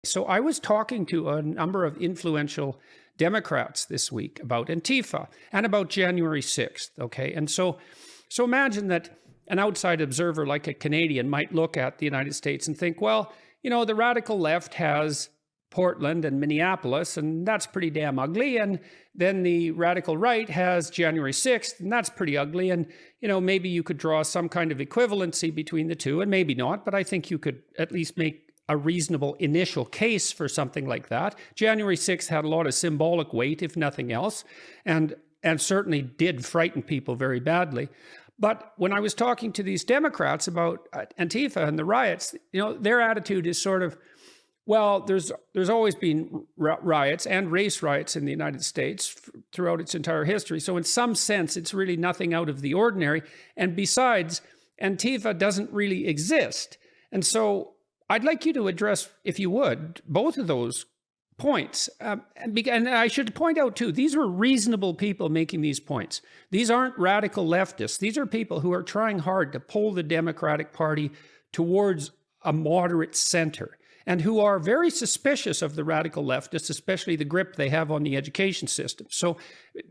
So I was talking to a number of influential Democrats this week about Antifa and about January 6th. Okay. And so imagine that an outside observer like a Canadian might look at the United States and think, well, the radical left has Portland and Minneapolis, and that's pretty damn ugly. And then the radical right has January 6th, and that's pretty ugly. And, maybe you could draw some kind of equivalency between the two, and maybe not, but I think you could at least make a reasonable initial case for something like that. January 6th had a lot of symbolic weight, if nothing else, and certainly did frighten people very badly. But when I was talking to these Democrats about Antifa and the riots, their attitude is sort of, well, there's always been riots and race riots in the United States throughout its entire history. So in some sense, it's really nothing out of the ordinary. And besides, Antifa doesn't really exist. And so I'd like you to address, if you would, both of those points. And I should point out, too, these were reasonable people making these points. These aren't radical leftists. These are people who are trying hard to pull the Democratic Party towards a moderate center and who are very suspicious of the radical leftists, especially the grip they have on the education system. So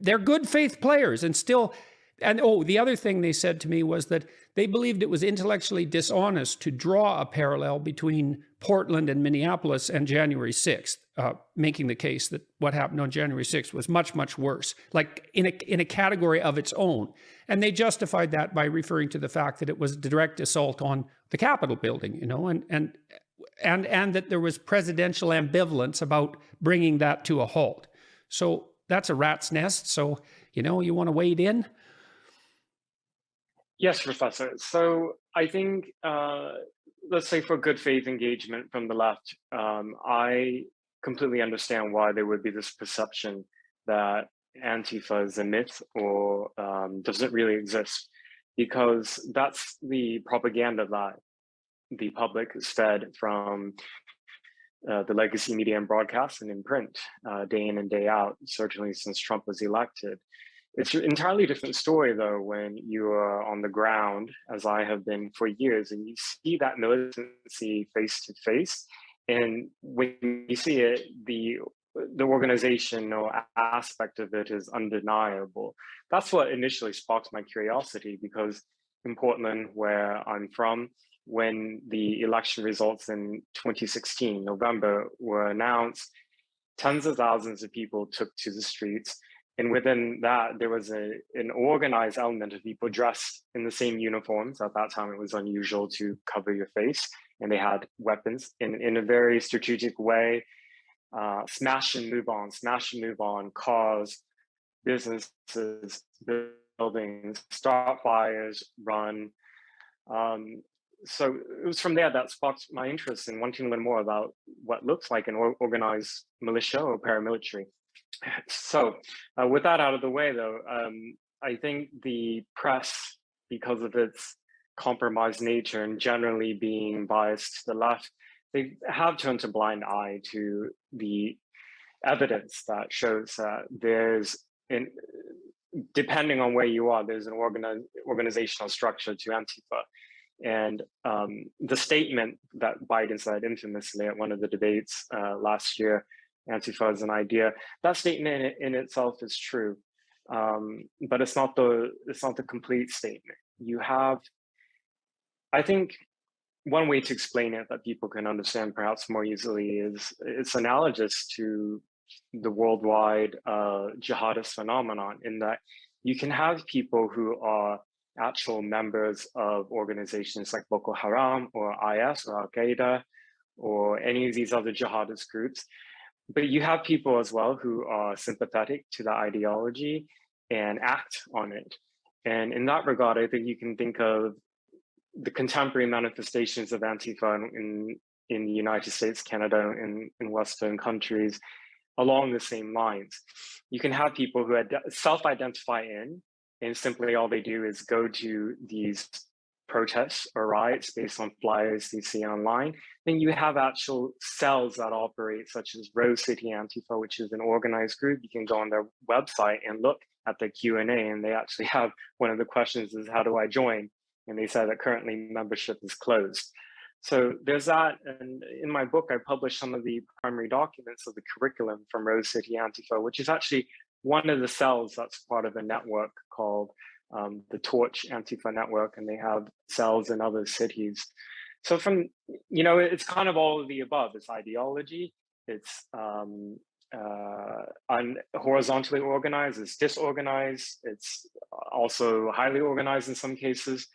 they're good faith players and still. And the other thing they said to me was that they believed it was intellectually dishonest to draw a parallel between Portland and Minneapolis and January 6th, making the case that what happened on January 6th was much, much worse, like in a category of its own. And they justified that by referring to the fact that it was a direct assault on the Capitol building, and that there was presidential ambivalence about bringing that to a halt. So that's a rat's nest. So, you want to wade in? Yes, Professor. So I think, let's say for good faith engagement from the left, I completely understand why there would be this perception that Antifa is a myth or doesn't really exist, because that's the propaganda that the public is fed from the legacy media and broadcast and in print, day in and day out, certainly since Trump was elected. It's an entirely different story, though, when you are on the ground, as I have been for years, and you see that militancy face to face. And when you see it, the organization or aspect of it is undeniable. That's what initially sparked my curiosity, because in Portland, where I'm from, when the election results in 2016, November, were announced, tens of thousands of people took to the streets. And within that, there was an organized element of people dressed in the same uniforms. At that time, it was unusual to cover your face, and they had weapons in a very strategic way. Smash and move on, cars, businesses, buildings, start fires, run. So it was from there that sparked my interest in wanting to learn more about what looks like an organized militia or paramilitary. So with that out of the way, though, I think the press, because of its compromised nature and generally being biased to the left, they have turned a blind eye to the evidence that shows that depending on where you are, there's an organizational structure to Antifa. And the statement that Biden said infamously at one of the debates last year, Antifa is an idea, that statement in itself is true, but it's not the complete statement. You have, I think, one way to explain it that people can understand perhaps more easily is it's analogous to the worldwide jihadist phenomenon, in that you can have people who are actual members of organizations like Boko Haram or IS or Al Qaeda or any of these other jihadist groups. But you have people as well who are sympathetic to the ideology and act on it. And in that regard, I think you can think of the contemporary manifestations of Antifa in the United States, Canada, and in Western countries along the same lines. You can have people who self-identify in, and simply all they do is go to these protests or riots based on flyers they see online. Then you have actual cells that operate, such as Rose City Antifa, which is an organized group. You can go on their website and look at the Q&A, and they actually have one of the questions is, how do I join? And they said that currently membership is closed. So there's that, and in my book, I published some of the primary documents of the curriculum from Rose City Antifa, which is actually one of the cells that's part of a network called the Torch Antifa Network, and they have cells in other cities. So from, it's kind of all of the above. It's ideology, it's horizontally organized, it's disorganized, it's also highly organized in some cases.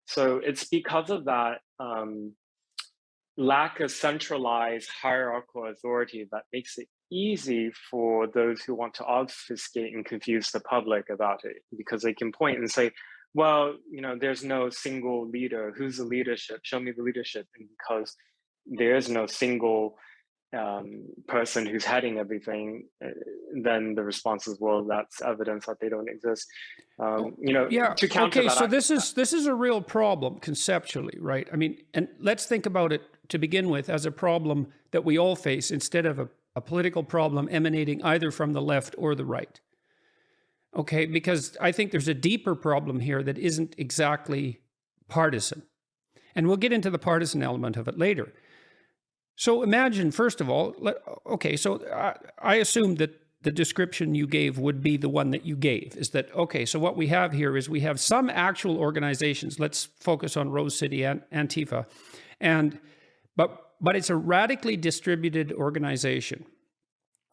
So it's because of that lack of centralized hierarchical authority that makes it easy for those who want to obfuscate and confuse the public about it, because they can point and say, well, there's no single leader. Who's the leadership? Show me the leadership. And because there is no single person who's heading everything, then the response is, well, that's evidence that they don't exist. Yeah. To counter Okay. that, So this is a real problem conceptually, right? I mean, and let's think about it to begin with as a problem that we all face instead of a political problem emanating either from the left or the right. Okay, because I think there's a deeper problem here that isn't exactly partisan. And we'll get into the partisan element of it later. So imagine, first of all, so I assumed that the description you gave would be the one that you gave, is that, okay, so what we have here is we have some actual organizations. Let's focus on Rose City Antifa. But it's a radically distributed organization.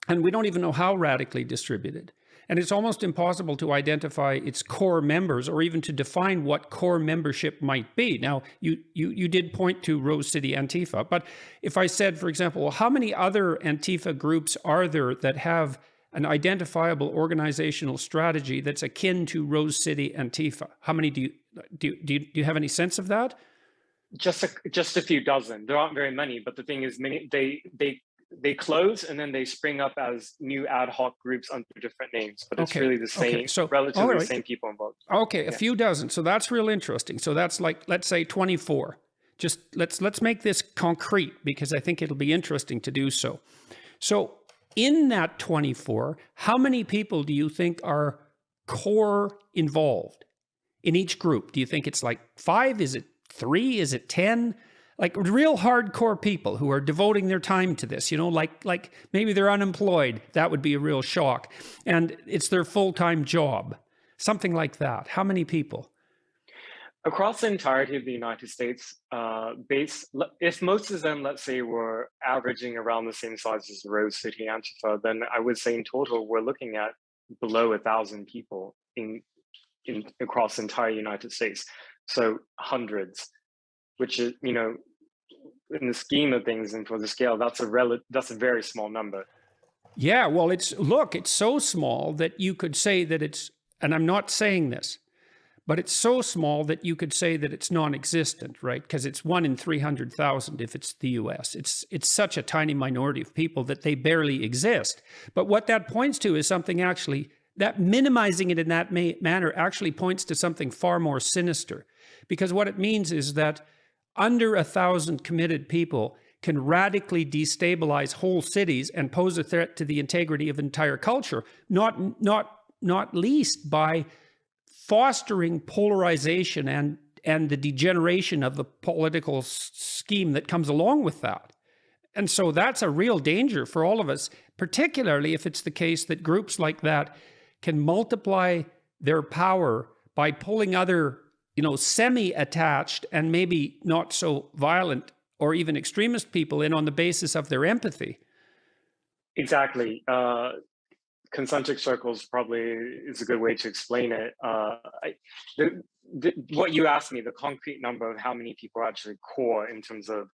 And we don't even know how radically distributed. And it's almost impossible to identify its core members or even to define what core membership might be. Now, you did point to Rose City Antifa, but if I said, for example, well, how many other Antifa groups are there that have an identifiable organizational strategy that's akin to Rose City Antifa? How many do you have any sense of that? Just a few dozen. There aren't very many, but the thing is, many they close and then they spring up as new ad hoc groups under different names, but it's really the same, relatively the same people involved. Okay, a few dozen. So that's real interesting. So that's like, let's say 24. Just let's make this concrete because I think it'll be interesting to do so. So in that 24, how many people do you think are core involved in each group? Do you think it's like 5? Is it 3? Is it 10? Like real hardcore people who are devoting their time to this, like maybe they're unemployed. That would be a real shock. And it's their full-time job, something like that. How many people? Across the entirety of the United States, if most of them, let's say, were averaging around the same size as Rose City Antifa, then I would say in total, we're looking at below 1,000 people in across the entire United States. So hundreds, which is, in the scheme of things and for the scale, that's a very small number. Yeah, well, it's so small that you could say that it's, and I'm not saying this, but it's so small that you could say that it's non-existent, right? Because it's 1 in 300,000 if it's the US. It's such a tiny minority of people that they barely exist. But what that points to is something actually, that minimizing it in that manner actually points to something far more sinister. Because what it means is that under 1,000 committed people can radically destabilize whole cities and pose a threat to the integrity of entire culture, not least by fostering polarization and the degeneration of the political scheme that comes along with that. And so that's a real danger for all of us, particularly if it's the case that groups like that can multiply their power by pulling other semi-attached and maybe not so violent or even extremist people in on the basis of their empathy. Exactly. Concentric circles probably is a good way to explain it. What you asked me, the concrete number of how many people are actually core in terms of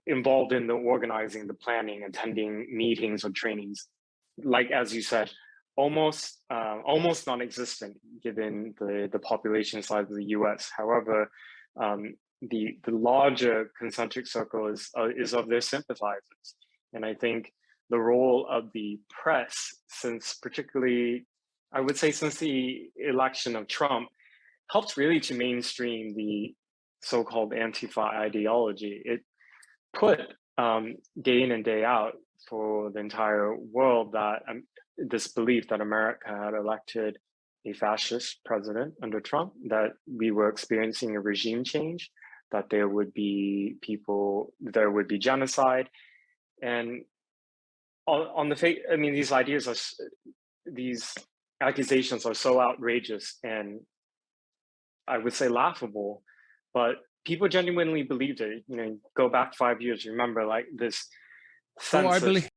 involved in the organizing, the planning, attending meetings or trainings, like as you said, almost non-existent given the population size of the US. However, the larger concentric circle is of their sympathizers. And I think the role of the press, since particularly, I would say since the election of Trump, helped really to mainstream the so-called Antifa ideology. It put day in and day out for the entire world that this belief that America had elected a fascist president under Trump, that we were experiencing a regime change, that there would be genocide. And on the face, I mean, these accusations are so outrageous and I would say laughable, but people genuinely believed it. You know, go back 5 years, remember, like this sense I of believe